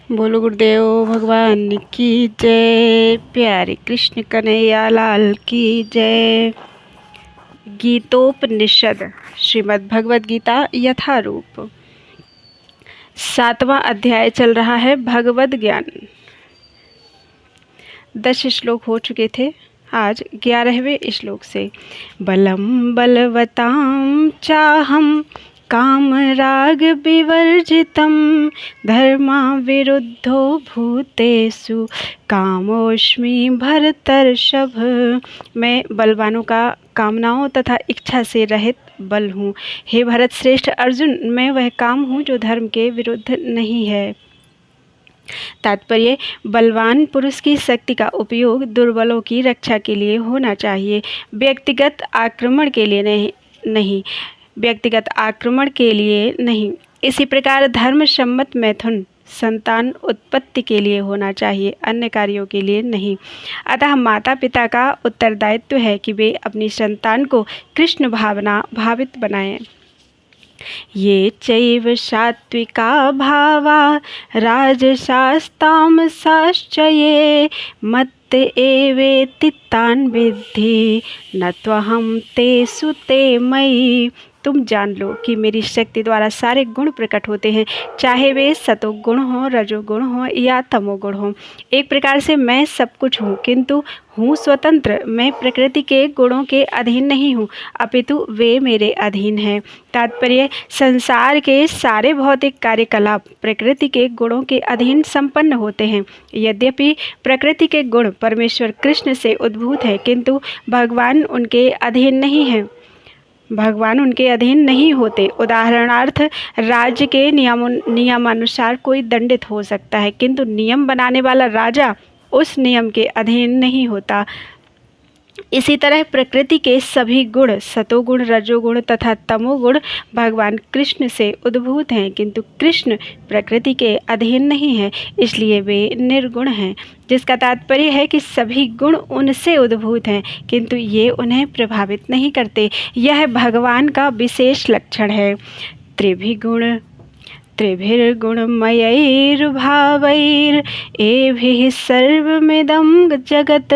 बोलो गुरुदेव भगवान की जय। प्यारे कृष्ण कन्हैया लाल की जय। गीतोपनिषद श्रीमद् भगवद गीता यथारूप 7वां अध्याय चल रहा है। भगवद ज्ञान 10 श्लोक हो चुके थे। आज 11वें श्लोक से बलम बलवतां चाहम काम राग विवर्जितम धर्मा विरुद्धो भूतेषु कामोष्मि भरतर्षभ। मैं बलवानों का कामनाओं तथा इच्छा से रहित बल हूँ। हे भरत श्रेष्ठ अर्जुन, मैं वह काम हूँ जो धर्म के विरुद्ध नहीं है। तात्पर्य, बलवान पुरुष की शक्ति का उपयोग दुर्बलों की रक्षा के लिए होना चाहिए, व्यक्तिगत आक्रमण के लिए नहीं। व्यक्तिगत आक्रमण के लिए नहीं। इसी प्रकार धर्म सम्मत मैथुन संतान उत्पत्ति के लिए होना चाहिए, अन्य कार्यों के लिए नहीं। अतः माता पिता का उत्तरदायित्व है कि वे अपनी संतान को कृष्ण भावना भावित बनाएं। ये चैव सात्विका भावा राजसास्तामसाश्च ये मत्त एवेति तान् विद्धि न त्वहं तेषु ते मयि। तुम जान लो कि मेरी शक्ति द्वारा सारे गुण प्रकट होते हैं, चाहे वे सतोगुण हो, रजोगुण हो या तमोगुण हो। एक प्रकार से मैं सब कुछ हूँ, किंतु हूँ स्वतंत्र। मैं प्रकृति के गुणों के अधीन नहीं हूँ, अपितु वे मेरे अधीन हैं। तात्पर्य, संसार के सारे भौतिक कार्यकलाप प्रकृति के गुणों के अधीन संपन्न होते हैं। यद्यपि प्रकृति के गुण परमेश्वर कृष्ण से उद्भूत है, किंतु भगवान उनके अधीन नहीं है। भगवान उनके अधीन नहीं होते। उदाहरणार्थ, राज्य के नियमानुसार कोई दंडित हो सकता है, किंतु नियम बनाने वाला राजा उस नियम के अधीन नहीं होता। इसी तरह प्रकृति के सभी गुण सतोगुण, रजोगुण तथा तमोगुण भगवान कृष्ण से उद्भूत हैं, किंतु कृष्ण प्रकृति के अधीन नहीं है, इसलिए वे निर्गुण हैं। जिसका तात्पर्य है कि सभी गुण उनसे उद्भूत हैं, किंतु ये उन्हें प्रभावित नहीं करते। यह भगवान का विशेष लक्षण है। त्रिभिर्गुणमयैर्भावैरेभिः सर्वमिदं जगत्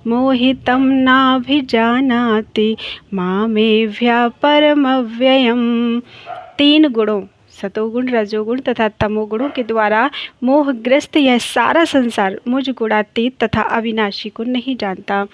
मोहितं नाभिजानाति मामेव्या परमव्ययम्। 3 गुणों सतोगुण, रजोगुण तथा तमोगुणों के द्वारा मोहग्रस्त यह सारा संसार मुझ गुणातीत तथा अविनाशी को नहीं जानता।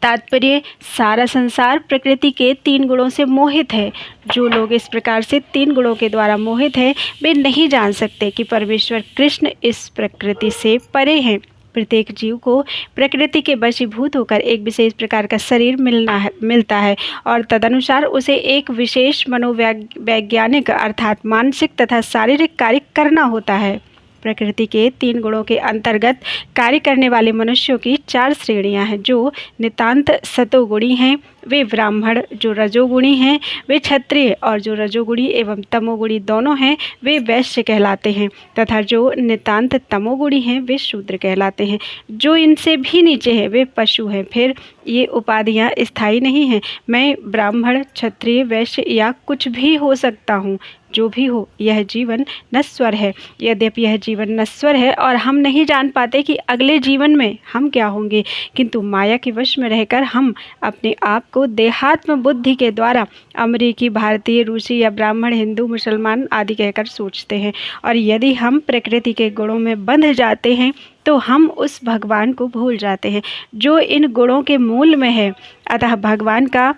तात्पर्य, सारा संसार प्रकृति के 3 गुणों से मोहित है। जो लोग इस प्रकार से 3 गुणों के द्वारा मोहित हैं, वे नहीं जान सकते कि परमेश्वर कृष्ण इस प्रकृति से परे हैं। प्रत्येक जीव को प्रकृति के वशीभूत होकर एक विशेष प्रकार का शरीर मिलता है और तदनुसार उसे एक विशेष मनोवैज्ञानिक अर्थात मानसिक तथा शारीरिक कार्य करना होता है। प्रकृति के 3 गुणों के अंतर्गत कार्य करने वाले मनुष्यों की 4 श्रेणियां हैं। जो नितांत सतोगुणी हैं वे ब्राह्मण, जो रजोगुणी हैं वे क्षत्रिय, और जो रजोगुणी एवं तमोगुणी दोनों हैं वे वैश्य कहलाते हैं, तथा जो नितांत तमोगुणी हैं वे शूद्र कहलाते हैं। जो इनसे भी नीचे हैं वे पशु हैं। फिर ये उपाधियां स्थायी नहीं हैं। मैं ब्राह्मण, क्षत्रिय, वैश्य या कुछ भी हो सकता हूँ। जो भी हो, यह जीवन नश्वर है। यद्यपि यह जीवन नश्वर है और हम नहीं जान पाते कि अगले जीवन में हम क्या होंगे, किंतु माया के वश में रहकर हम अपने आप को देहात्म बुद्धि के द्वारा अमेरिकी, भारतीय, रूसी या ब्राह्मण, हिंदू, मुसलमान आदि कहकर सोचते हैं। और यदि हम प्रकृति के गुणों में बंध जाते हैं तो हम उस भगवान को भूल जाते हैं जो इन गुणों के मूल में है। अतः भगवान का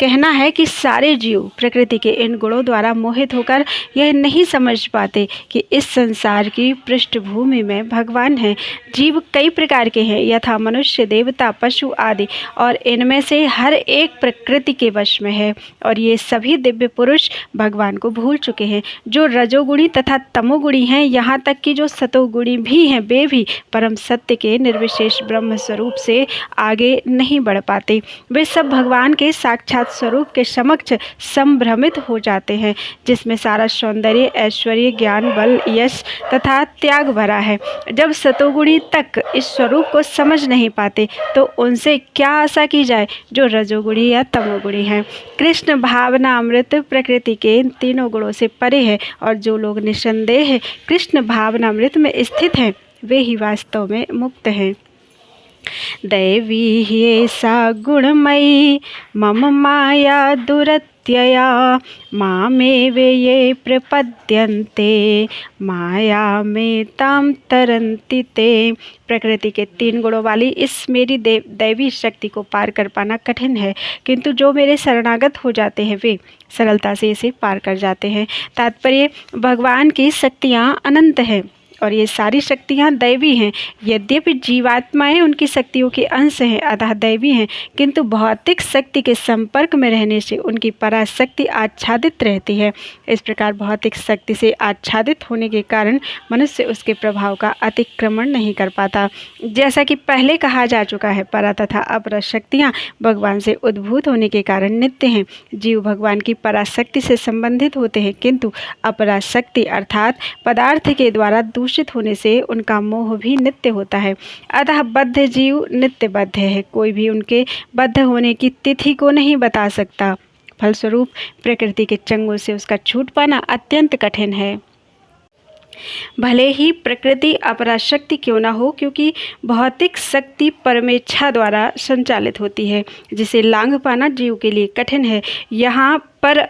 कहना है कि सारे जीव प्रकृति के इन गुणों द्वारा मोहित होकर यह नहीं समझ पाते कि इस संसार की पृष्ठभूमि में भगवान है। जीव कई प्रकार के हैं, यथा मनुष्य, देवता, पशु आदि, और इनमें से हर एक प्रकृति के वश में है। और ये सभी दिव्य पुरुष भगवान को भूल चुके हैं। जो रजोगुणी तथा तमोगुणी हैं, यहाँ तक कि जो सतोगुणी भी हैं, वे भी परम सत्य के निर्विशेष ब्रह्म स्वरूप से आगे नहीं बढ़ पाते। वे सब भगवान के साक्षात साक्षात स्वरूप के समक्ष संभ्रमित हो जाते हैं, जिसमें सारा सौंदर्य, ऐश्वर्य, ज्ञान, बल, यश तथा त्याग भरा है। जब सतोगुणी तक इस स्वरूप को समझ नहीं पाते तो उनसे क्या आशा की जाए जो रजोगुणी या तमोगुणी हैं। कृष्ण भावना अमृत प्रकृति के इन तीनों गुणों से परे है, और जो लोग निसंदेह कृष्ण भावना अमृत में स्थित हैं वे ही वास्तव में मुक्त हैं। दैवी ह्येषा गुणमयी मम माया दुरत्यया मामेव ये प्रपद्यन्ते माया में ताम तरन्ति ते। प्रकृति के 3 गुणों वाली इस मेरी दैवी शक्ति को पार कर पाना कठिन है, किंतु जो मेरे शरणागत हो जाते हैं वे सरलता से इसे पार कर जाते हैं। तात्पर्य, भगवान की शक्तियाँ अनंत हैं और ये सारी शक्तियाँ दैवी हैं। यद्यपि जीवात्माएं उनकी शक्तियों के अंश हैं, अतः दैवी हैं, किंतु भौतिक शक्ति के संपर्क में रहने से उनकी पराशक्ति आच्छादित रहती है। इस प्रकार भौतिक शक्ति से आच्छादित होने के कारण मनुष्य उसके प्रभाव का अतिक्रमण नहीं कर पाता। जैसा कि पहले कहा जा चुका है, परा तथा अपरा शक्तियाँ भगवान से उद्भूत होने के कारण नित्य हैं। जीव भगवान की पराशक्ति से संबंधित होते हैं, किंतु अपरा शक्ति अर्थात पदार्थ के द्वारा दूषित होने से उनका मोह भी नित्य होता है। अतः बद्ध जीव नित्य बद्ध है, कोई भी उनके बद्ध होने की तिथि को नहीं बता सकता। फलस्वरूप प्रकृति के चंगुल से उसका छूट पाना अत्यंत कठिन है। भले ही प्रकृति अपराशक्ति क्यों न हो, क्योंकि भौतिक शक्ति परमेच्छा द्वारा संचालित होती है, जिसे लांघ पाना जीव के लिए कठिन है। यहाँ पर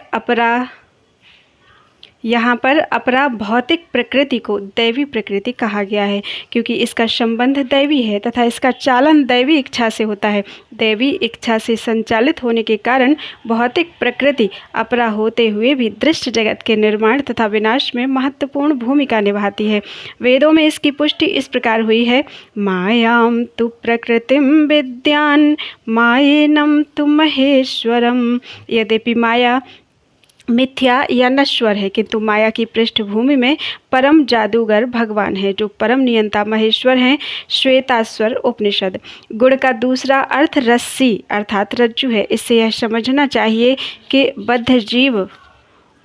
अपरा भौतिक प्रकृति को दैवी प्रकृति कहा गया है, क्योंकि इसका संबंध दैवी है तथा इसका चालन दैवी इच्छा से होता है। दैवी इच्छा से संचालित होने के कारण भौतिक प्रकृति अपरा होते हुए भी दृश्य जगत के निर्माण तथा विनाश में महत्वपूर्ण भूमिका निभाती है। वेदों में इसकी पुष्टि इस प्रकार हुई है, मायां तु प्रकृतिम विद्यान मायेनम तु महेश्वरम। यद्यपि माया मिथ्या या नश्वर है, किंतु माया की पृष्ठभूमि में परम जादूगर भगवान है, जो परम नियंता महेश्वर हैं। श्वेताश्वर उपनिषद। गुण का दूसरा अर्थ रस्सी अर्थात रज्जु है। इससे यह समझना चाहिए कि बद्ध जीव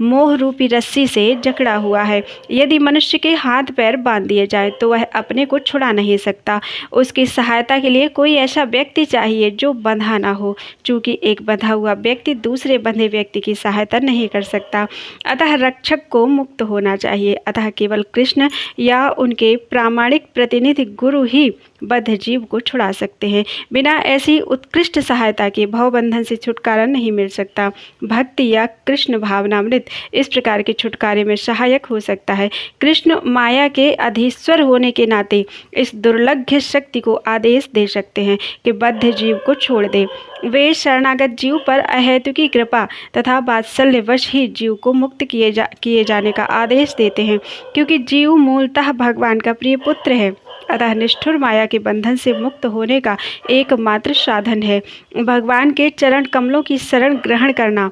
मोह रूपी रस्सी से जकड़ा हुआ है। यदि मनुष्य के हाथ पैर बांध दिए जाएं तो वह अपने को छुड़ा नहीं सकता। उसकी सहायता के लिए कोई ऐसा व्यक्ति चाहिए जो बंधा ना हो, चूँकि एक बंधा हुआ व्यक्ति दूसरे बंधे व्यक्ति की सहायता नहीं कर सकता। अतः रक्षक को मुक्त होना चाहिए। अतः केवल कृष्ण या उनके प्रामाणिक प्रतिनिधि गुरु ही बद्ध जीव को छुड़ा सकते हैं। बिना ऐसी उत्कृष्ट सहायता के भवबंधन से छुटकारा नहीं मिल सकता। भक्ति या कृष्ण भावनामृत इस प्रकार के छुटकारे में सहायक हो सकता है। कृष्ण माया के अधीश्वर होने के नाते इस दुर्लभ शक्ति को आदेश दे सकते हैं कि बद्ध जीव को छोड़ दे। वे शरणागत जीव पर अहेतुकी कृपा तथा वात्सल्यवश ही जीव को मुक्त किए जाने का आदेश देते हैं, क्योंकि जीव मूलतः भगवान का प्रिय पुत्र है। अतः निष्ठुर माया के बंधन से मुक्त होने का एकमात्र साधन है भगवान के चरण कमलों की शरण ग्रहण करना।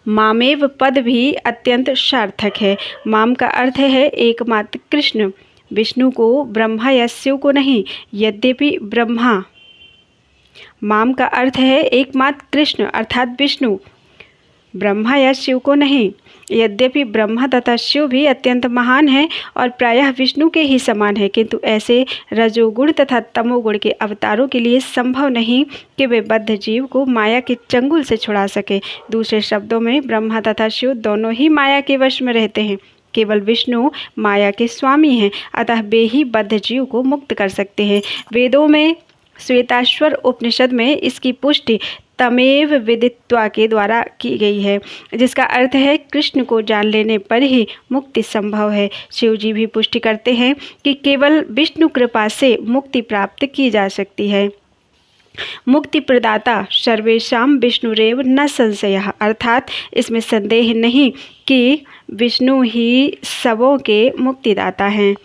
मामेव पद भी अत्यंत सार्थक है। माम का अर्थ है एकमात्र कृष्ण, विष्णु को, ब्रह्मा या शिव को नहीं। यद्यपि ब्रह्मा, माम का अर्थ है एकमात्र कृष्ण अर्थात विष्णु, ब्रह्मा या शिव को नहीं। यद्यपि ब्रह्मा तथा शिव भी अत्यंत महान हैं और प्रायः विष्णु के ही समान है, किंतु ऐसे रजोगुण तथा तमोगुण के अवतारों के लिए संभव नहीं कि वे बद्ध जीव को माया के चंगुल से छुड़ा सके। दूसरे शब्दों में ब्रह्मा तथा शिव दोनों ही माया के वश में रहते हैं। केवल विष्णु माया के स्वामी हैं, अतः वे ही बद्ध जीव को मुक्त कर सकते हैं। वेदों में श्वेताश्वर उपनिषद में इसकी पुष्टि तमेव विदित्वा के द्वारा की गई है, जिसका अर्थ है कृष्ण को जान लेने पर ही मुक्ति संभव है। शिव जी भी पुष्टि करते हैं कि केवल विष्णु कृपा से मुक्ति प्राप्त की जा सकती है। मुक्ति प्रदाता सर्वेषां विष्णुरेव न संशयः, अर्थात इसमें संदेह नहीं कि विष्णु ही सबों के मुक्तिदाता हैं।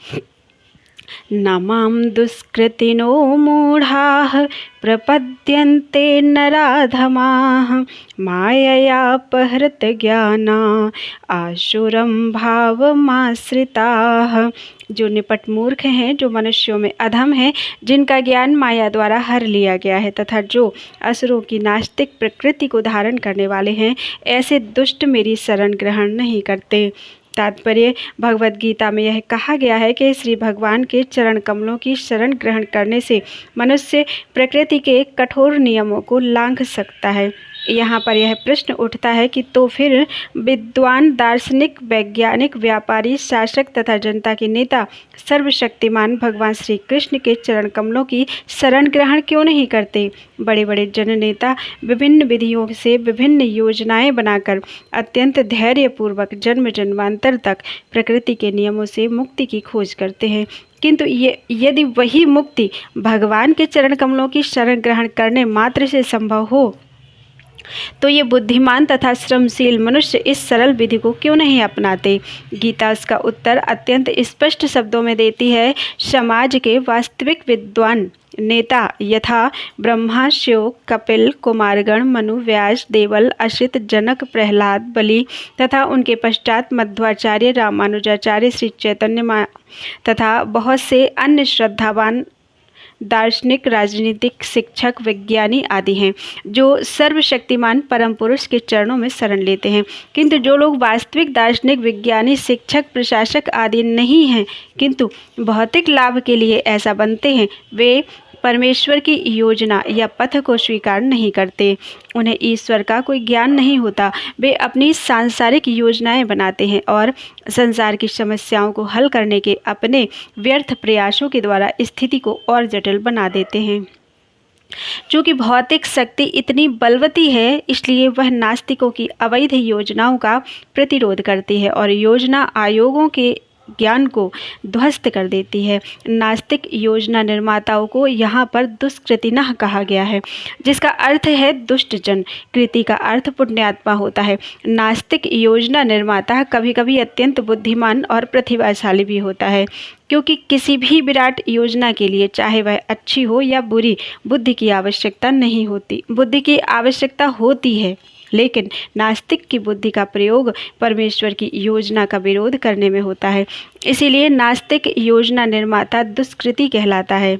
न मां दुष्कृतिनो मूढाः प्रपद्यन्ते नराधमाः माययापहृतज्ञाना आसुरं भावमाश्रिताः। जो निपट मूर्ख हैं, जो मनुष्यों में अधम हैं, जिनका ज्ञान माया द्वारा हर लिया गया है, तथा जो असुरों की नास्तिक प्रकृति को धारण करने वाले हैं, ऐसे दुष्ट मेरी शरण ग्रहण नहीं करते। तात्पर्य, भगवद गीता में यह कहा गया है कि श्री भगवान के चरण कमलों की शरण ग्रहण करने से मनुष्य प्रकृति के कठोर नियमों को लांघ सकता है। यहाँ पर यह प्रश्न उठता है कि तो फिर विद्वान, दार्शनिक, वैज्ञानिक, व्यापारी, शासक तथा जनता के नेता सर्वशक्तिमान भगवान श्री कृष्ण के चरण कमलों की शरण ग्रहण क्यों नहीं करते? बड़े बड़े जननेता विभिन्न विधियों से विभिन्न योजनाएं बनाकर अत्यंत धैर्यपूर्वक जन्म जन्मांतर तक प्रकृति के नियमों से मुक्ति की खोज करते हैं, किंतु यदि वही मुक्ति भगवान के चरण कमलों की शरण ग्रहण करने मात्र से संभव हो, तो ये बुद्धिमान तथा श्रमशील मनुष्य इस सरल विधि को क्यों नहीं अपनाते? गीता इसका उत्तर अत्यंत स्पष्ट शब्दों में देती है। समाज के वास्तविक विद्वान नेता यथा ब्रह्मा, शिव, कपिल, कुमारगण, मनु, व्यास, देवल, असित, जनक, प्रहलाद, बलि तथा उनके पश्चात मध्वाचार्य, रामानुजाचार्य, श्री चैतन्य तथा बहुत से अन्य श्रद्धावान दार्शनिक, राजनीतिक, शिक्षक, विज्ञानी आदि हैं, जो सर्वशक्तिमान परम पुरुष के चरणों में शरण लेते हैं। किंतु जो लोग वास्तविक दार्शनिक, विज्ञानी, शिक्षक, प्रशासक आदि नहीं हैं, किंतु भौतिक लाभ के लिए ऐसा बनते हैं, वे परमेश्वर की योजना या पथ को स्वीकार नहीं करते। उन्हें ईश्वर का कोई ज्ञान नहीं होता। वे अपनी सांसारिक योजनाएं बनाते हैं और संसार की समस्याओं को हल करने के अपने व्यर्थ प्रयासों के द्वारा स्थिति को और जटिल बना देते हैं। चूँकि भौतिक शक्ति इतनी बलवती है, इसलिए वह नास्तिकों की अवैध योजनाओं का प्रतिरोध करती है और योजना आयोगों के ज्ञान को ध्वस्त कर देती है। नास्तिक योजना निर्माताओं को यहाँ पर दुष्कृतिनः कहा गया है, जिसका अर्थ है दुष्ट जन। कृति का अर्थ पुण्यात्मा होता है। नास्तिक योजना निर्माता कभी कभी अत्यंत बुद्धिमान और प्रतिभाशाली भी होता है, क्योंकि किसी भी विराट योजना के लिए, चाहे वह अच्छी हो या बुरी, बुद्धि की आवश्यकता नहीं होती। बुद्धि की आवश्यकता होती है, लेकिन नास्तिक की बुद्धि का प्रयोग परमेश्वर की योजना का विरोध करने में होता है। इसीलिए नास्तिक योजना निर्माता दुष्कृति कहलाता है,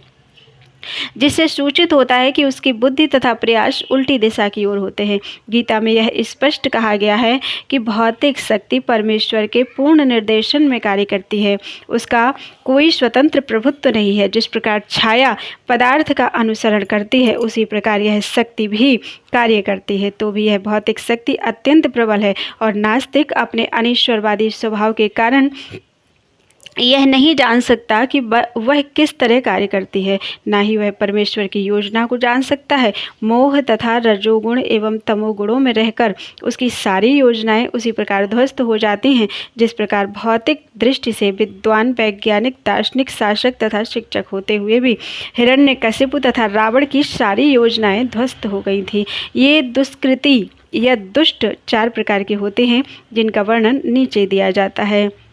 जिससे सूचित होता है कि उसकी बुद्धि तथा प्रयास उल्टी दिशा की ओर होते हैं। गीता में यह स्पष्ट कहा गया है कि भौतिक शक्ति परमेश्वर के पूर्ण निर्देशन में कार्य करती है। उसका कोई स्वतंत्र प्रभुत्व नहीं है। जिस प्रकार छाया पदार्थ का अनुसरण करती है, उसी प्रकार यह शक्ति भी कार्य करती है। तो भी यह भौतिक शक्ति अत्यंत प्रबल है और नास्तिक अपने अनिश्वरवादी स्वभाव के कारण यह नहीं जान सकता कि वह किस तरह कार्य करती है, ना ही वह परमेश्वर की योजना को जान सकता है। मोह तथा रजोगुण एवं तमोगुणों में रहकर उसकी सारी योजनाएं उसी प्रकार ध्वस्त हो जाती हैं, जिस प्रकार भौतिक दृष्टि से विद्वान, वैज्ञानिक, दार्शनिक, शासक तथा शिक्षक होते हुए भी हिरण्यकशिपु तथा रावण की सारी योजनाएं ध्वस्त हो गई थी। ये दुष्कृति या दुष्ट 4 प्रकार के होते हैं, जिनका वर्णन नीचे दिया जाता है।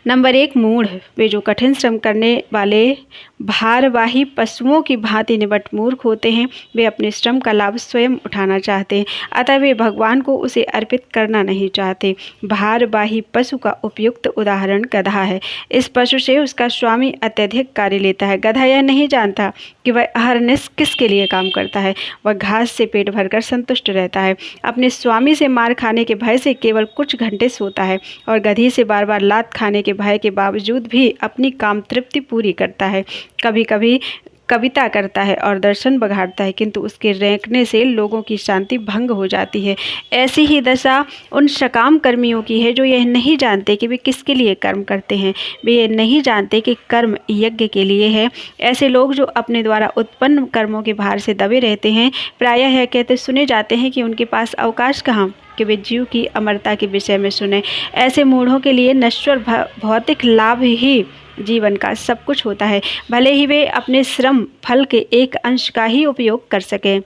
नंबर 1, मूढ़। वे जो कठिन श्रम करने वाले भारवाही पशुओं की भांति निबट मूर्ख होते हैं, वे अपने श्रम का लाभ स्वयं उठाना चाहते हैं, अतः वे भगवान को उसे अर्पित करना नहीं चाहते। भारवाही पशु का उपयुक्त उदाहरण गधा है। इस पशु से उसका स्वामी अत्यधिक कार्य लेता है। गधा यह नहीं जानता कि वह अहरनिश किसके लिए काम करता है। वह घास से पेट भरकर संतुष्ट रहता है। अपने स्वामी से मार खाने के भय से केवल कुछ घंटे सोता है और गधी से बार बार लात खाने के भय के बावजूद भी अपनी काम तृप्ति पूरी करता है। कभी कभी कविता करता है और दर्शन बघाड़ता है, किंतु उसके रेंकने से लोगों की शांति भंग हो जाती है। ऐसी ही दशा उन सकाम कर्मियों की है जो यह नहीं जानते कि वे किसके लिए कर्म करते हैं। वे ये नहीं जानते कि कर्म यज्ञ के लिए है। ऐसे लोग जो अपने द्वारा उत्पन्न कर्मों के भार से दबे रहते हैं, प्रायः यह कहते सुने जाते हैं कि उनके पास अवकाश कहाँ कि वे जीव की अमरता के विषय में सुने। ऐसे मूढ़ों के लिए नश्वर भौतिक लाभ ही जीवन का सब कुछ होता है, भले ही वे अपने श्रम फल के एक अंश का ही उपयोग कर सकें।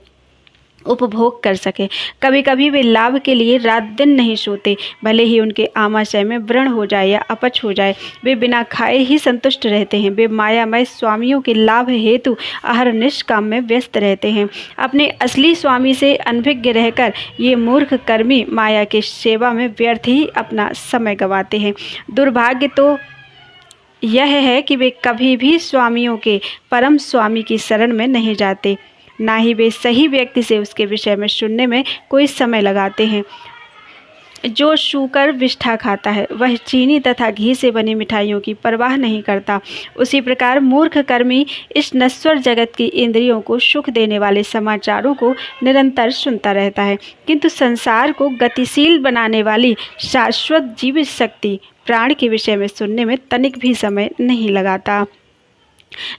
उपभोग कर सकें। कभी कभी वे लाभ के लिए रात दिन नहीं सोते, भले ही उनके आमाशय में व्रण हो जाए या अपच हो जाए, वे बिना खाए ही संतुष्ट रहते हैं। वे मायामय स्वामियों के लाभ हेतु अहरनिश काम में व्यस्त रहते हैं। अपने असली स्वामी से अनभिज्ञ रहकर ये मूर्ख कर्मी माया की सेवा में व्यर्थ ही अपना समय गंवाते हैं। दुर्भाग्य तो यह है कि वे कभी भी स्वामियों के परम स्वामी की शरण में नहीं जाते, ना ही वे सही व्यक्ति से उसके विषय में सुनने में कोई समय लगाते हैं। जो शूकर विष्ठा खाता है वह चीनी तथा घी से बनी मिठाइयों की परवाह नहीं करता। उसी प्रकार मूर्ख कर्मी इस नश्वर जगत की इंद्रियों को सुख देने वाले समाचारों को निरंतर सुनता रहता है, किंतु संसार को गतिशील बनाने वाली शाश्वत जीवित शक्ति प्राण के विषय में सुनने में तनिक भी समय नहीं लगाता।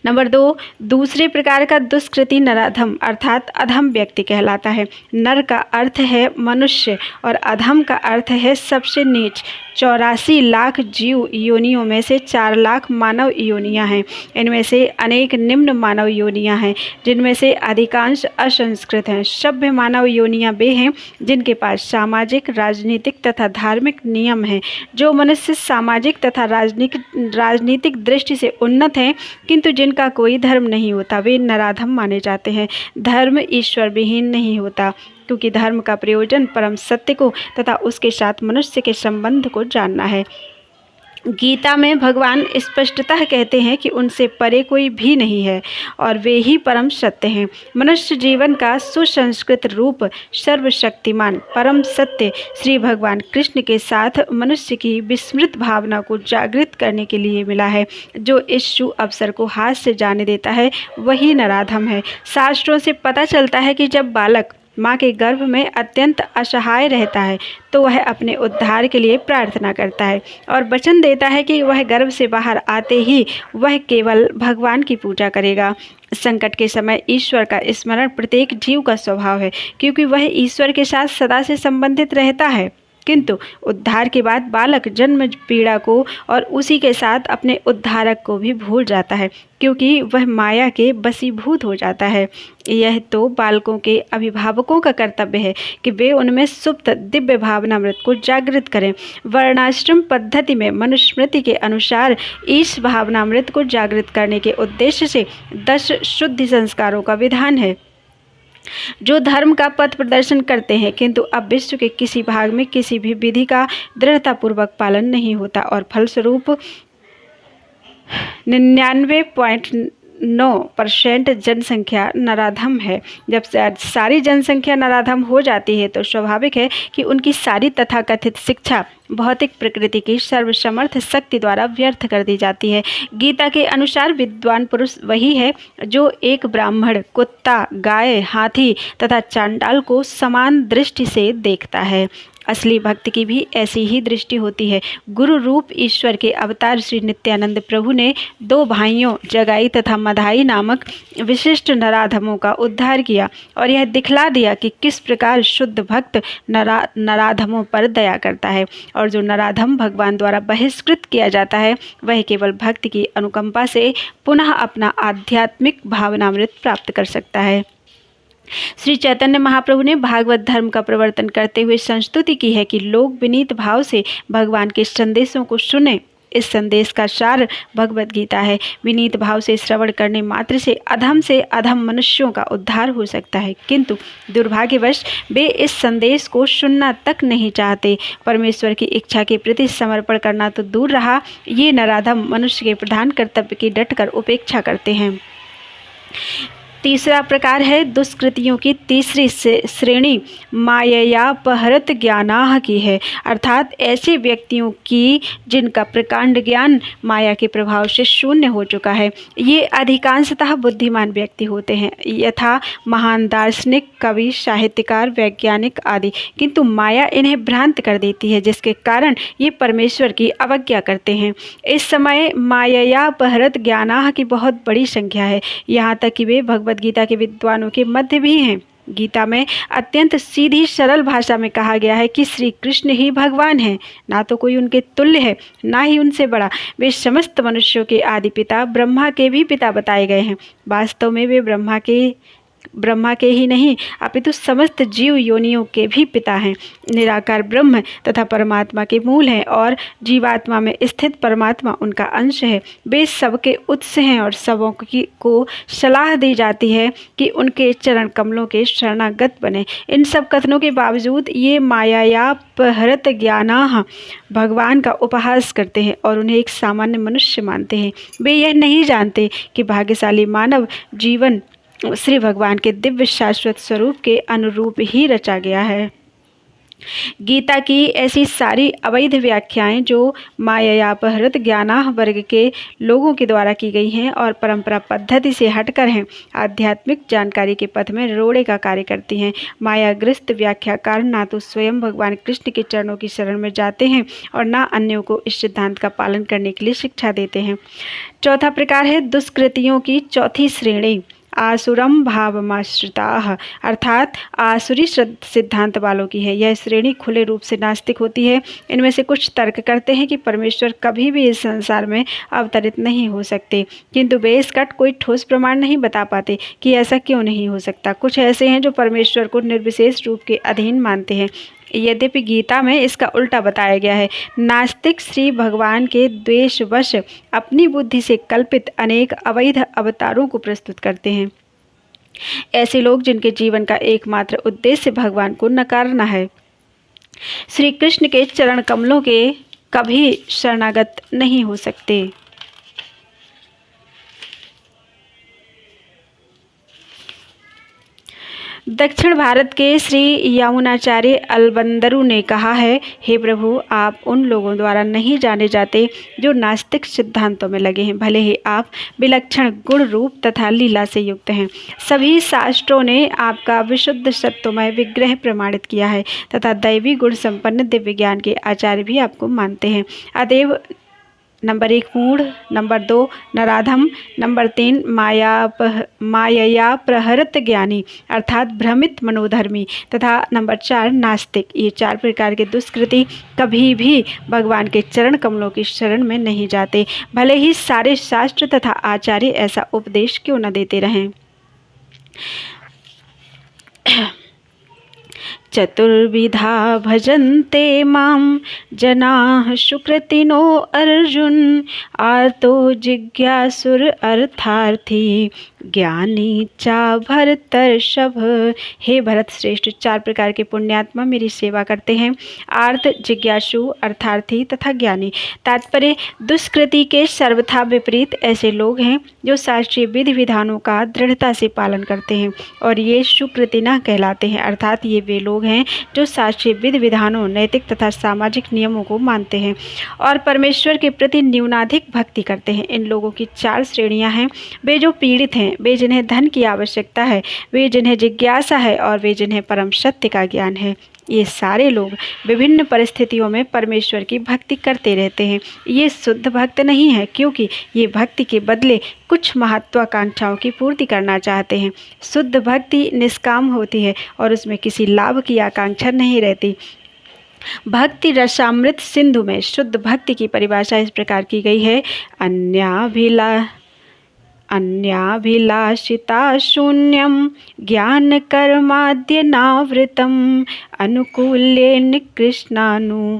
नंबर 2, दूसरे प्रकार का दुष्कृति नराधम अर्थात अधम व्यक्ति कहलाता है। नर का अर्थ है मनुष्य और अधम का अर्थ है सबसे नीच। 84 लाख जीव योनियों में से 4 लाख मानव योनियां हैं। इनमें से अनेक निम्न मानव योनियां हैं, जिनमें से अधिकांश असंस्कृत हैं। सभ्य मानव योनियां वे हैं जिनके पास सामाजिक, राजनीतिक तथा धार्मिक नियम हैं। जो मनुष्य सामाजिक तथा राजनीतिक दृष्टि से उन्नत हैं किंतु जिनका कोई धर्म नहीं होता, वे नराधम माने जाते हैं। धर्म ईश्वर विहीन नहीं होता, क्योंकि धर्म का प्रयोजन परम सत्य को तथा उसके साथ मनुष्य के संबंध को जानना है। गीता में भगवान स्पष्टतः कहते हैं कि उनसे परे कोई भी नहीं है और वे ही परम सत्य हैं। मनुष्य जीवन का सुसंस्कृत रूप सर्वशक्तिमान परम सत्य श्री भगवान कृष्ण के साथ मनुष्य की विस्मृत भावना को जागृत करने के लिए मिला है। जो इस शुभ अवसर को हाथ से जाने देता है वही नराधम है। शास्त्रों से पता चलता है कि जब बालक माँ के गर्भ में अत्यंत असहाय रहता है तो वह अपने उद्धार के लिए प्रार्थना करता है और वचन देता है कि वह गर्भ से बाहर आते ही वह केवल भगवान की पूजा करेगा। संकट के समय ईश्वर का स्मरण प्रत्येक जीव का स्वभाव है, क्योंकि वह ईश्वर के साथ सदा से संबंधित रहता है। किंतु उद्धार के बाद बालक जन्म पीड़ा को और उसी के साथ अपने उद्धारक को भी भूल जाता है, क्योंकि वह माया के वशीभूत हो जाता है। यह तो बालकों के अभिभावकों का कर्तव्य है कि वे उनमें सुप्त दिव्य भावनामृत को जागृत करें। वर्णाश्रम पद्धति में मनुस्मृति के अनुसार इस भावनामृत को जागृत करने के उद्देश्य से 10 शुद्धि संस्कारों का विधान है, जो धर्म का पथ प्रदर्शन करते हैं। किंतु अब विश्व के किसी भाग में किसी भी विधि का दृढ़तापूर्वक पालन नहीं होता और फलस्वरूप 99.9% जनसंख्या नराधम है। जब सारी जनसंख्या नराधम हो जाती है तो स्वाभाविक है कि उनकी सारी तथाकथित शिक्षा भौतिक प्रकृति की सर्वसमर्थ शक्ति द्वारा व्यर्थ कर दी जाती है। गीता के अनुसार विद्वान पुरुष वही है जो एक ब्राह्मण, कुत्ता, गाय, हाथी तथा चांडाल को समान दृष्टि से देखता है। असली भक्त की भी ऐसी ही दृष्टि होती है। गुरु रूप ईश्वर के अवतार श्री नित्यानंद प्रभु ने 2 भाइयों जगाई तथा मधाई नामक विशिष्ट नराधमों का उद्धार किया और यह दिखला दिया कि किस प्रकार शुद्ध भक्त नराधमों पर दया करता है। और जो नराधम भगवान द्वारा बहिष्कृत किया जाता है वह केवल भक्त की अनुकंपा से पुनः अपना आध्यात्मिक भावनामृत प्राप्त कर सकता है। श्री चैतन्य महाप्रभु ने भागवत धर्म का प्रवर्तन करते हुए संस्तुति की है कि लोग विनीत भाव से भगवान के संदेशों को सुने। इस संदेश का सार भगवत गीता है। विनीत भाव से श्रवण करने मात्र से अधम मनुष्यों का उद्धार हो सकता है, किंतु दुर्भाग्यवश वे इस संदेश को सुनना तक नहीं चाहते। परमेश्वर की इच्छा के प्रति समर्पण करना तो दूर रहा, ये नराधम मनुष्य के प्रधान कर्तव्य की डटकर उपेक्षा करते हैं। तीसरा प्रकार है दुष्कृतियों की तीसरी श्रेणी माययापहृत ज्ञानाः की है, अर्थात ऐसे व्यक्तियों की जिनका प्रकांड ज्ञान माया के प्रभाव से शून्य हो चुका है। ये अधिकांशतः बुद्धिमान व्यक्ति होते हैं, यथा महान दार्शनिक, कवि, साहित्यकार, वैज्ञानिक आदि, किंतु माया इन्हें भ्रांत कर देती है, जिसके कारण ये परमेश्वर की अवज्ञा करते हैं। इस समय माययापहृत ज्ञानाः की बहुत बड़ी संख्या है, यहाँ तक कि वे भगवत गीता के विद्वानों के मध्य भी हैं। गीता में अत्यंत सीधी सरल भाषा में कहा गया है कि श्री कृष्ण ही भगवान हैं, ना तो कोई उनके तुल्य है ना ही उनसे बड़ा। वे समस्त मनुष्यों के आदि पिता, ब्रह्मा के भी पिता बताए गए हैं। वास्तव में वे ब्रह्मा ब्रह्मा के ही नहीं अपितु समस्त जीव योनियों के भी पिता हैं। निराकार ब्रह्म तथा परमात्मा के मूल हैं और जीवात्मा में स्थित परमात्मा उनका अंश है। वे सबके उत्स हैं और सबों को सलाह दी जाती है कि उनके चरण कमलों के शरणागत बने। इन सब कथनों के बावजूद ये मायायापहृत ज्ञानाः भगवान का उपहास करते हैं और उन्हें एक सामान्य मनुष्य मानते हैं। वे यह नहीं जानते कि भाग्यशाली मानव जीवन श्री भगवान के दिव्य शाश्वत स्वरूप के अनुरूप ही रचा गया है। गीता की ऐसी सारी अवैध व्याख्याएं जो मायायापहृत ज्ञानाः वर्ग के लोगों के द्वारा की गई हैं और परंपरा पद्धति से हटकर हैं, आध्यात्मिक जानकारी के पथ में रोड़े का कार्य करती हैं। मायाग्रस्त व्याख्याकार ना तो स्वयं भगवान कृष्ण के चरणों की शरण में जाते हैं और ना अन्यों को इस सिद्धांत का पालन करने के लिए शिक्षा देते हैं। चौथा प्रकार है दुष्कृतियों की चौथी श्रेणी, आसुरम भावमाश्रिताः, अर्थात आसुरी सिद्धांत वालों की है। यह श्रेणी खुले रूप से नास्तिक होती है। इनमें से कुछ तर्क करते हैं कि परमेश्वर कभी भी इस संसार में अवतरित नहीं हो सकते, किंतु वे इसका कोई ठोस प्रमाण नहीं बता पाते कि ऐसा क्यों नहीं हो सकता। कुछ ऐसे हैं जो परमेश्वर को निर्विशेष रूप के अधीन मानते हैं, यद्यपि गीता में इसका उल्टा बताया गया है। नास्तिक श्री भगवान के द्वेषवश अपनी बुद्धि से कल्पित अनेक अवैध अवतारों को प्रस्तुत करते हैं। ऐसे लोग जिनके जीवन का एकमात्र उद्देश्य भगवान को नकारना है, श्री कृष्ण के चरण कमलों के कभी शरणागत नहीं हो सकते। दक्षिण भारत के श्री यमुनाचार्य अलबंदरू ने कहा है, हे प्रभु, आप उन लोगों द्वारा नहीं जाने जाते जो नास्तिक सिद्धांतों में लगे हैं, भले ही आप विलक्षण गुण रूप तथा लीला से युक्त हैं। सभी शास्त्रों ने आपका विशुद्ध सत्वमय विग्रह प्रमाणित किया है तथा दैवी गुण संपन्न दिव्य ज्ञान के आचार्य भी आपको मानते हैं। अतएव नंबर 1 मूढ़, नंबर 2 नराधम, नंबर 3 मायायापहृत ज्ञानी अर्थात भ्रमित मनोधर्मी तथा नंबर 4 नास्तिक। ये 4 प्रकार के दुष्कृति कभी भी भगवान के चरण कमलों की शरण में नहीं जाते, भले ही सारे शास्त्र तथा आचार्य ऐसा उपदेश क्यों न देते रहें। चतुर्विधा भजन्ते मां जनाः सुकृतिनो अर्जुन, आर्तो जिज्ञासुर अर्थार्थी ज्ञानी चा भरतर्षभ। हे भरत श्रेष्ठ, 4 प्रकार के पुण्यात्मा मेरी सेवा करते हैं, आर्त, जिज्ञासु, अर्थार्थी तथा ज्ञानी। तात्पर्य, दुष्कृति के सर्वथा विपरीत ऐसे लोग हैं जो शास्त्रीय विधि विधानों का दृढ़ता से पालन करते हैं और ये सुकृति न कहलाते हैं, अर्थात ये वे लोग हैं जो शास्त्रीय विधि विधानों, नैतिक तथा सामाजिक नियमों को मानते हैं और परमेश्वर के प्रति न्यूनाधिक भक्ति करते हैं। इन लोगों की 4 श्रेणियां हैं, वे जो पीड़ित हैं, वे जिन्हें धन की आवश्यकता है, वे जिन्हें जिज्ञासा है और वे जिन्हें परम सत्य का ज्ञान है। ये सारे लोग विभिन्न परिस्थितियों में परमेश्वर की भक्ति करते रहते हैं। ये शुद्ध भक्त नहीं है, क्योंकि ये भक्ति के बदले कुछ महत्वाकांक्षाओं की पूर्ति करना चाहते हैं। शुद्ध भक्ति निष्काम होती है और उसमें किसी लाभ की आकांक्षा नहीं रहती। भक्ति रसामृत सिंधु में शुद्ध भक्ति की परिभाषा इस प्रकार की गई है, अन्याभिलाषिता शून्यम ज्ञान कर्माद्यनावृतम अनुकूल्येन कृष्णानुशीलनम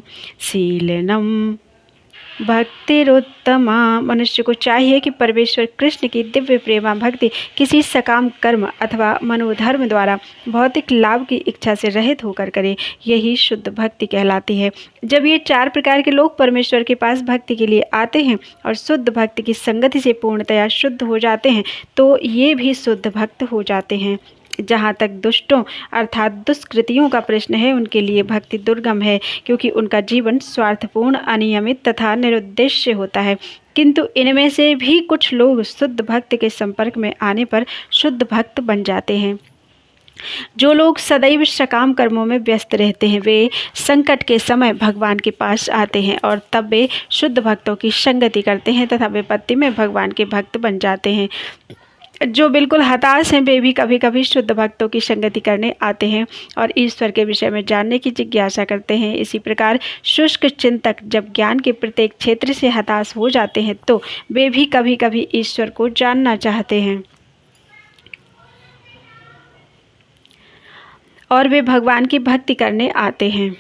भक्तिरुत्तमा। मनुष्य को चाहिए कि परमेश्वर कृष्ण की दिव्य प्रेमा भक्ति किसी सकाम कर्म अथवा मनोधर्म द्वारा भौतिक लाभ की इच्छा से रहित होकर करे, यही शुद्ध भक्ति कहलाती है। जब ये 4 प्रकार के लोग परमेश्वर के पास भक्ति के लिए आते हैं और शुद्ध भक्ति की संगति से पूर्णतया शुद्ध हो जाते हैं, तो ये भी शुद्ध भक्त हो जाते हैं। जहाँ तक दुष्टों अर्थात दुष्कृतियों का प्रश्न है, उनके लिए भक्ति दुर्गम है, क्योंकि उनका जीवन स्वार्थपूर्ण, अनियमित तथा निरुद्देश्य होता है। किंतु इनमें से भी कुछ लोग शुद्ध भक्त के संपर्क में आने पर शुद्ध भक्त बन जाते हैं। जो लोग सदैव सकाम कर्मों में व्यस्त रहते हैं, वे संकट के समय भगवान के पास आते हैं और तब वे शुद्ध भक्तों की संगति करते हैं तथा विपत्ति में भगवान के भक्त बन जाते हैं। जो बिल्कुल हताश हैं, वे भी कभी कभी शुद्ध भक्तों की संगति करने आते हैं और ईश्वर के विषय में जानने की जिज्ञासा करते हैं। इसी प्रकार शुष्क चिंतक जब ज्ञान के प्रत्येक क्षेत्र से हताश हो जाते हैं, तो वे भी कभी कभी ईश्वर को जानना चाहते हैं। और वे भगवान की भक्ति करने आते हैं।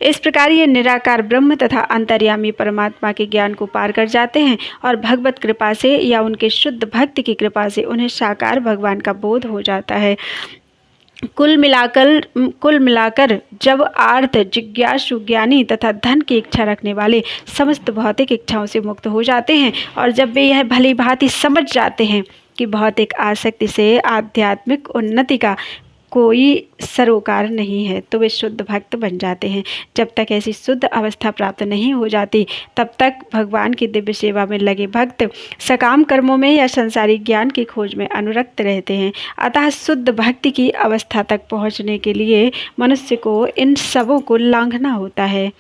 इस प्रकार ये निराकार ब्रह्म तथा अंतर्यामी परमात्मा के ज्ञान को पार कर जाते हैं और भगवत कृपा से या उनके शुद्ध भक्ति की कृपा से उन्हें साकार भगवान का बोध हो जाता है। कुल मिलाकर जब आर्त, जिज्ञासु, ज्ञानी तथा धन की इच्छा रखने वाले समस्त भौतिक इच्छाओं से मुक्त हो जाते हैं और जब वे यह भली भांति समझ जाते हैं कि भौतिक आसक्ति से आध्यात्मिक उन्नति का कोई सरोकार नहीं है, तो वे शुद्ध भक्त बन जाते हैं। जब तक ऐसी शुद्ध अवस्था प्राप्त नहीं हो जाती तब तक भगवान की दिव्य सेवा में लगे भक्त सकाम कर्मों में या संसारिक ज्ञान की खोज में अनुरक्त रहते हैं। अतः शुद्ध भक्ति की अवस्था तक पहुँचने के लिए मनुष्य को इन सबों को लांघना होता है।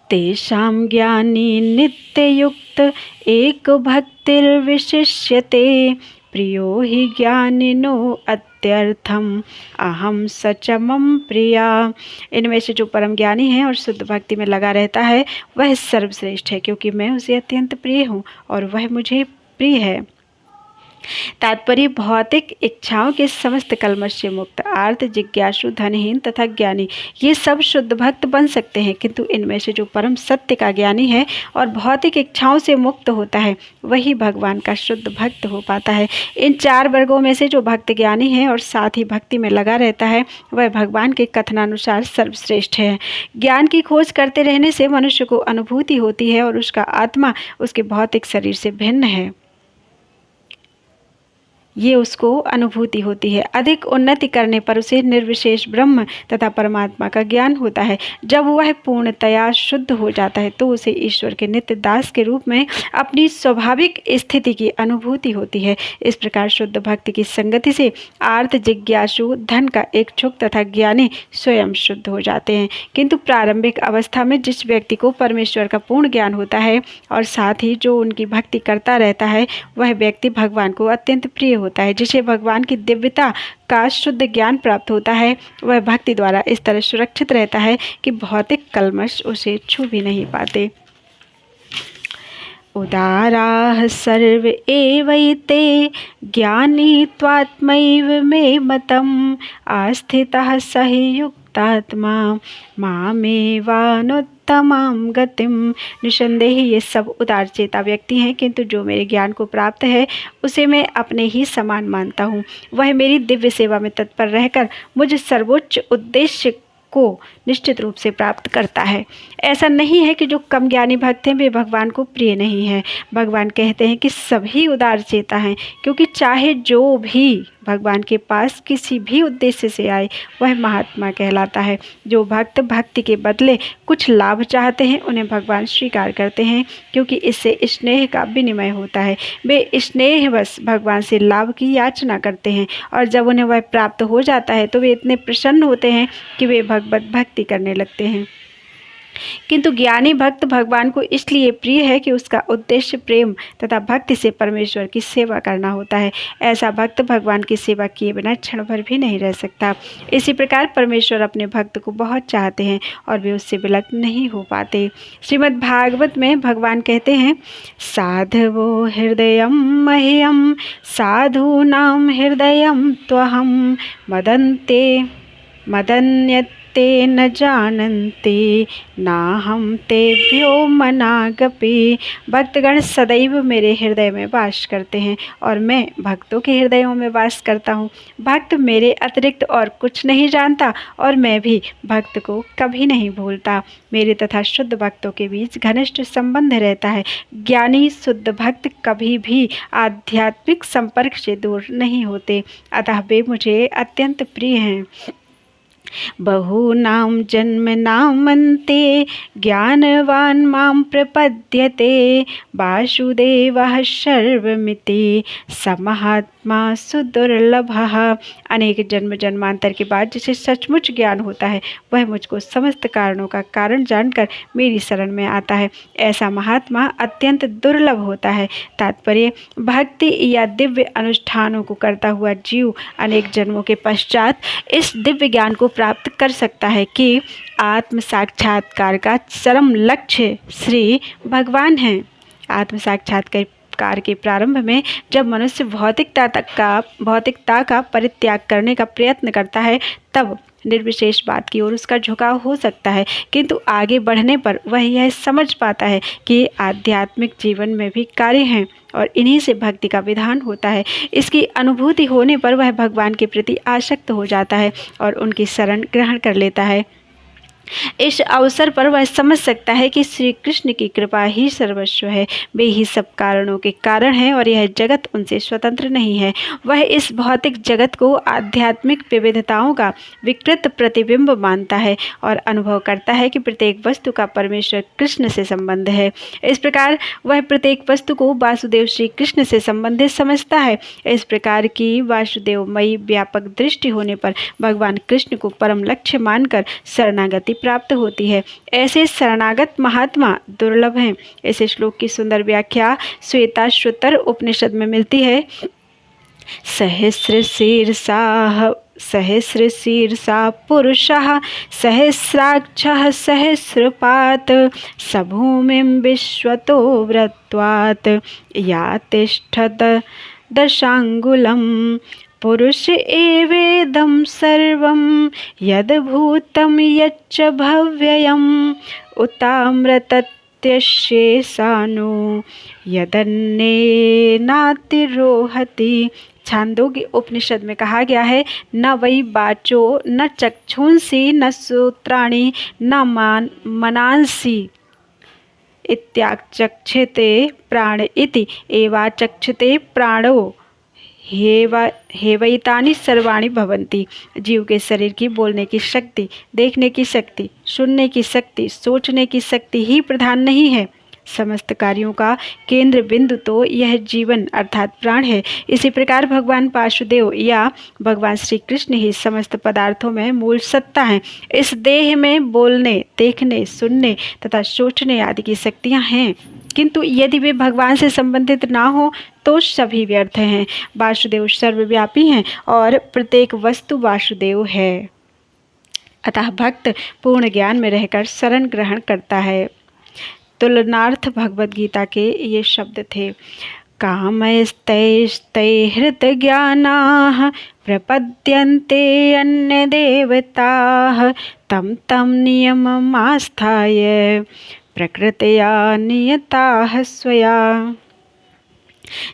तेषां ज्ञानी नित्ययुक्त एक भक्तिर्विशिष्यते प्रियो हि ज्ञानिनो अत्यर्थम अहम सचमम प्रिया। इनमें से जो परम ज्ञानी है और शुद्ध भक्ति में लगा रहता है वह सर्वश्रेष्ठ है, क्योंकि मैं उसे अत्यंत प्रिय हूँ और वह मुझे प्रिय है। तात्पर्य भौतिक इच्छाओं के समस्त कलमश से मुक्त, आर्त, जिज्ञासु, धनहीन तथा ज्ञानी ये सब शुद्ध भक्त बन सकते हैं, किंतु इनमें से जो परम सत्य का ज्ञानी है और भौतिक इच्छाओं से मुक्त होता है वही भगवान का शुद्ध भक्त हो पाता है। इन चार वर्गों में से जो भक्त ज्ञानी है और साथ ही भक्ति में लगा रहता है वह भगवान के कथनानुसार सर्वश्रेष्ठ है। ज्ञान की खोज करते रहने से मनुष्य को अनुभूति होती है और उसका आत्मा उसके भौतिक शरीर से भिन्न है, ये उसको अनुभूति होती है। अधिक उन्नति करने पर उसे निर्विशेष ब्रह्म तथा परमात्मा का ज्ञान होता है। जब वह पूर्णतया शुद्ध हो जाता है तो उसे ईश्वर के नित्य दास के रूप में अपनी स्वाभाविक स्थिति की अनुभूति होती है। इस प्रकार शुद्ध भक्ति की संगति से आर्त, जिज्ञासु, धन का इच्छुक तथा ज्ञानी स्वयं शुद्ध हो जाते हैं। किंतु प्रारंभिक अवस्था में जिस व्यक्ति को परमेश्वर का पूर्ण ज्ञान होता है और साथ ही जो उनकी भक्ति करता रहता है वह व्यक्ति भगवान को अत्यंत प्रिय होता है। जिसे भगवान की दिव्यता का शुद्ध ज्ञान प्राप्त होता है वह भक्ति द्वारा इस तरह सुरक्षित रहता है कि भौतिक कल्मश उसे छू भी नहीं पाते। उदाराः सर्व एवैते ज्ञानी त्वात्मैव मे मतम् आस्थितः सहि युक्तात्मा मामेवानुत्तमां गतिम। निसंदेह ये सब उदार चेता व्यक्ति हैं, किंतु जो मेरे ज्ञान को प्राप्त है उसे मैं अपने ही समान मानता हूँ। वह मेरी दिव्य सेवा में तत्पर रहकर मुझ सर्वोच्च उद्देश्य को निश्चित रूप से प्राप्त करता है। ऐसा नहीं है कि जो कम ज्ञानी भक्त हैं वे भगवान को प्रिय नहीं है। भगवान कहते हैं कि सभी उदार चेता हैं, क्योंकि चाहे जो भी भगवान के पास किसी भी उद्देश्य से आए वह महात्मा कहलाता है। जो भक्त भक्ति के बदले कुछ लाभ चाहते हैं उन्हें भगवान स्वीकार करते हैं, क्योंकि इससे स्नेह का विनिमय होता है। वे स्नेहवश भगवान से लाभ की याचना करते हैं और जब उन्हें वह प्राप्त हो जाता है तो वे इतने प्रसन्न होते हैं कि वे भगवत भक्ति करने लगते हैं। किंतु ज्ञानी भक्त भगवान को इसलिए प्रिय है कि उसका उद्देश्य प्रेम तथा भक्ति से परमेश्वर की सेवा करना होता है। ऐसा भक्त भगवान की सेवा किए बिना क्षण भर भी नहीं रह सकता। इसी प्रकार परमेश्वर अपने भक्त को बहुत चाहते हैं और वे उससे विलग नहीं हो पाते। श्रीमद् भागवत में भगवान कहते हैं, साधवो हृदयम मह्यम साधूनां हृदयम त्वहम मदन्यते न जानन्ति नाहं तेभ्यो मनागपि। भक्तगण सदैव मेरे हृदय में वास करते हैं और मैं भक्तों के हृदयों में वास करता हूँ। भक्त मेरे अतिरिक्त और कुछ नहीं जानता और मैं भी भक्त को कभी नहीं भूलता। मेरे तथा शुद्ध भक्तों के बीच घनिष्ठ संबंध रहता है। ज्ञानी शुद्ध भक्त कभी भी आध्यात्मिक संपर्क से दूर नहीं होते, अतः वे मुझे अत्यंत प्रिय हैं। बहूनां जन्मनामन्ते ज्ञानवान् मां प्रपद्यते वासुदेवः सर्वमिति स महात्मा सुदुर्लभः। अनेक जन्म जन्मांतर के बाद जिसे सचमुच ज्ञान होता है वह मुझको समस्त कारणों का कारण जानकर मेरी शरण में आता है। ऐसा महात्मा अत्यंत दुर्लभ होता है। तात्पर्य, भक्ति या दिव्य अनुष्ठानों को करता हुआ जीव अनेक जन्मों के पश्चात इस दिव्य ज्ञान को प्राप्त कर सकता है कि आत्म साक्षात्कार का चरम लक्ष्य श्री भगवान हैं। आत्म साक्षात्कार काल के प्रारंभ में जब मनुष्य भौतिकता का परित्याग करने का प्रयत्न करता है तब निर्विशेषवाद की ओर उसका झुकाव हो सकता है, किंतु आगे बढ़ने पर वह यह समझ पाता है कि आध्यात्मिक जीवन में भी कार्य हैं और इन्हीं से भक्ति का विधान होता है। इसकी अनुभूति होने पर वह भगवान के प्रति आसक्त हो जाता है और उनकी शरण ग्रहण कर लेता है। इस अवसर पर वह समझ सकता है कि श्री कृष्ण की कृपा ही सर्वस्व है, वे ही सब कारणों के कारण हैं और यह जगत उनसे स्वतंत्र नहीं है। वह इस भौतिक जगत को आध्यात्मिक विविधताओं का विकृत प्रतिबिंब मानता है और अनुभव करता है कि प्रत्येक वस्तु का परमेश्वर कृष्ण से संबंध है। इस प्रकार वह प्रत्येक वस्तु को वासुदेव श्री कृष्ण से संबंधित समझता है। इस प्रकार की वासुदेवमयी व्यापक दृष्टि होने पर भगवान कृष्ण को परम लक्ष्य मानकर शरणागति प्राप्त होती है। ऐसे शरणागत महात्मा दुर्लभ हैं। इस श्लोक की सुंदर व्याख्या श्वेताश्वतर उपनिषद में मिलती है। सहस्र शीर्षा पुरुषः सहस्राक्षः सहस्रपात् सभूमिं विश्वतो वृत्वात् या तिष्ठत दशांगुलम् पुरुष एवेदं सर्वं यद्भूतं यच्च भव्ययम् उतामृतत्यशेषानु यदन्नेनातिरोहति। छांदोग्य उपनिषद में कहा गया है, न वै वाचो न चक्षुंसि न श्रोत्राणि न मनांसि इत्याचक्षते प्राण इति एवाचक्षते प्राणो हेवैतानि सर्वाणि भवन्ति। जीव के शरीर की बोलने की शक्ति, देखने की शक्ति, सुनने की शक्ति, सोचने की शक्ति ही प्रधान नहीं है। समस्त कार्यों का केंद्र बिंदु तो यह जीवन अर्थात प्राण है। इसी प्रकार भगवान वासुदेव या भगवान श्री कृष्ण ही समस्त पदार्थों में मूल सत्ता हैं। इस देह में बोलने, देखने, सुनने तथा सोचने आदि की शक्तियां हैं, किंतु यदि वे भगवान से संबंधित ना हो तो सभी व्यर्थ हैं। वासुदेव सर्वव्यापी हैं और प्रत्येक वस्तु वासुदेव है। अतः भक्त पूर्ण ज्ञान में रहकर शरण ग्रहण करता है। तुलनार्थ भगवद गीता के ये शब्द थे। कामस्तैस्तै हृतज्ञानाः प्रपद्यन्ते अन्य देवताः तं तं नियममास्थाय प्रकृत्या नियताः स्वया।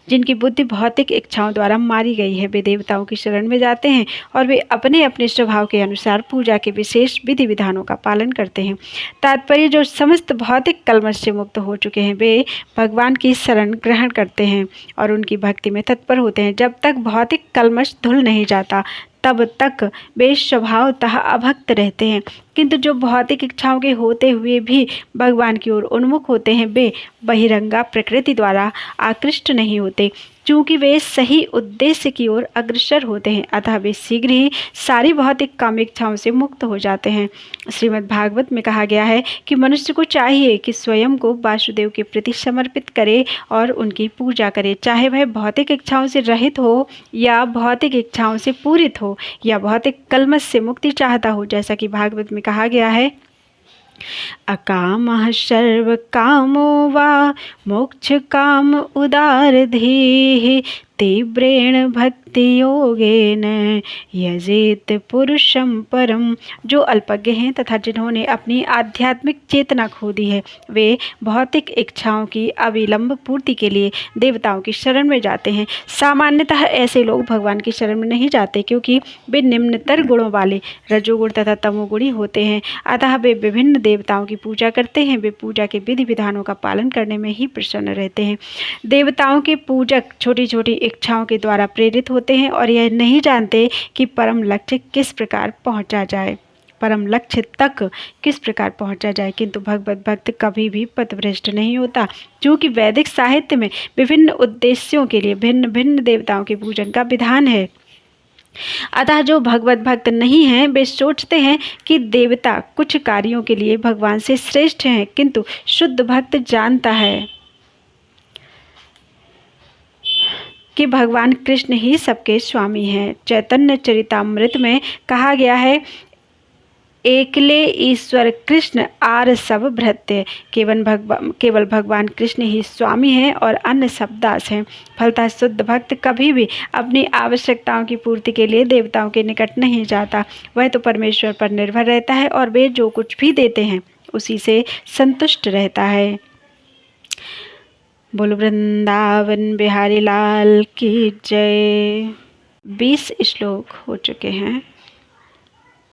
जिनकी बुद्धि भौतिक इच्छाओं द्वारा मारी गई है वे देवताओं की शरण में जाते हैं और वे अपने अपने स्वभाव के अनुसार पूजा के विशेष विधि विधानों का पालन करते हैं। तात्पर्य, जो समस्त भौतिक कलमश से मुक्त हो चुके हैं वे भगवान की शरण ग्रहण करते हैं और उनकी भक्ति में तत्पर होते हैं। जब तक भौतिक कलमश धुल नहीं जाता तब तक वे स्वभावतः अभक्त रहते हैं, किंतु जो भौतिक इच्छाओं के होते हुए भी भगवान की ओर उन्मुख होते हैं वे बहिरंगा प्रकृति द्वारा आकृष्ट नहीं होते, चूँकि वे सही उद्देश्य की ओर अग्रसर होते हैं। अतः वे शीघ्र ही सारी भौतिक काम इच्छाओं से मुक्त हो जाते हैं। श्रीमद् भागवत में कहा गया है कि मनुष्य को चाहिए कि स्वयं को वासुदेव के प्रति समर्पित करे और उनकी पूजा करे, चाहे वह भौतिक इच्छाओं से रहित हो या भौतिक इच्छाओं से पूरित हो या भौतिक कलमश से मुक्ति चाहता हो। जैसा कि भागवत में कहा गया है, अकामः सर्वकामो वा मोक्ष काम उदारधीः तीव्रेण भक्ति योगेन यजेत पुरुषं परम। जो अल्पज्ञ हैं तथा जिन्होंने अपनी आध्यात्मिक चेतना खो दी है वे भौतिक इच्छाओं की अविलंब पूर्ति के लिए देवताओं की शरण में जाते हैं। सामान्यतः ऐसे लोग भगवान की शरण में नहीं जाते क्योंकि वे निम्नतर गुणों वाले रजोगुण तथा तमोगुणी होते हैं। अतः वे विभिन्न देवताओं की पूजा करते हैं। वे पूजा के विधि विधानों का पालन करने में ही प्रसन्न रहते हैं। देवताओं के पूजक छोटी छोटी इच्छाओं के द्वारा प्रेरित होते हैं और यह नहीं जानते कि परम लक्ष्य तक किस प्रकार पहुंचा जाए, किंतु भगवत भक्त कभी भी पथभ्रष्ट नहीं होता, क्योंकि वैदिक साहित्य में विभिन्न उद्देश्यों के लिए भिन्न भिन्न देवताओं के पूजन का विधान है। अतः जो भगवत भक्त नहीं हैं वे सोचते हैं कि देवता कुछ कार्यों के लिए भगवान से श्रेष्ठ हैं, किंतु शुद्ध भक्त जानता है कि भगवान कृष्ण ही सबके स्वामी हैं। चैतन्य चरितामृत में कहा गया है, एकले ईश्वर कृष्ण आर सब भृत्य। केवल भगवान कृष्ण ही स्वामी हैं और अन्य सब दास हैं। फलतः शुद्ध भक्त कभी भी अपनी आवश्यकताओं की पूर्ति के लिए देवताओं के निकट नहीं जाता। वह तो परमेश्वर पर निर्भर रहता है और वे जो कुछ भी देते हैं उसी से संतुष्ट रहता है। बोल वृंदावन बिहारी लाल की जय। 20 श्लोक हो चुके हैं।